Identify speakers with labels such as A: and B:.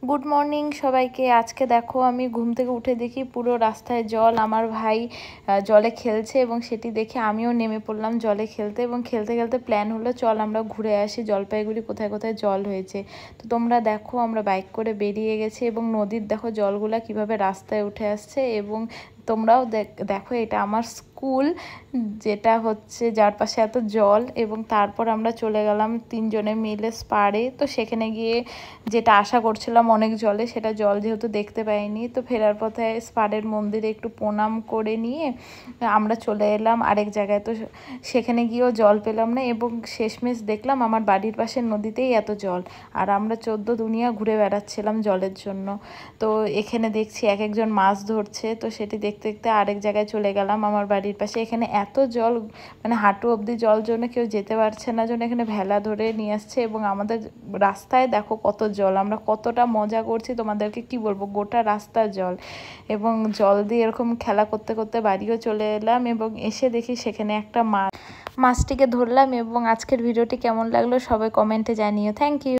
A: Good morning সবাইকে। আজকে দেখো আমি ঘুম থেকে উঠে দেখি পুরো রাস্তায় জল। আমার ভাই জলে খেলছে এবং সেটি দেখে আমিও নেমে পড়লাম জলে খেলতে, এবং খেলতে খেলতে প্ল্যান হলো চল আমরা ঘুরে আসি জলপাইগুড়ি কোথায় কোথায় জল হয়েছে। তো তোমরা দেখো আমরা বাইক করে বেরিয়ে গেছি এবং নদীর দেখো জলগুলা কিভাবে রাস্তায় উঠে আসছে। এবং তোমরাও দেখো এটা আমার স্কুল, যেটা হচ্ছে যার পাশে এত জল। এবং তারপর আমরা চলে গেলাম তিনজনে মিলে স্পারে। তো সেখানে গিয়ে যেটা আশা করছিলাম অনেক জলে, সেটা জল যেহেতু দেখতে পাইনি, তো ফেরার পথে স্পারের মন্দিরে একটু প্রণাম করে নিয়ে আমরা চলে এলাম আরেক জায়গায়। তো সেখানে গিয়েও জল পেলাম না, এবং শেষমেশ দেখলাম আমার বাড়ির পাশের নদীতেই এত জল, আর আমরা 14 দুনিয়া ঘুরে বেড়াচ্ছিলাম জলের জন্য। তো এখানে দেখছি এক একজন মাছ ধরছে, তো সেটি দেখতে দেখতে আরেক জায়গায় চলে গেলাম আমার বাড়ির পাশে। এখানে এত জল, মানে হাঁটু অবধি জল, জন্য কেউ যেতে পারছে না, জন্য এখানে ভেলা ধরে নিয়ে আসছে। এবং আমাদের রাস্তায় দেখো কত জল, আমরা কতটা মজা করছি তোমাদেরকে কি বলবো, গোটা রাস্তা জল। এবং জল দিয়ে এরকম খেলা করতে করতে বাড়িও চলে এলাম, এবং এসে দেখি সেখানে একটা মাছটিকে ধরলাম। এবং আজকের ভিডিওটি কেমন লাগলো সবাই কমেন্টে জানিও। Thank you.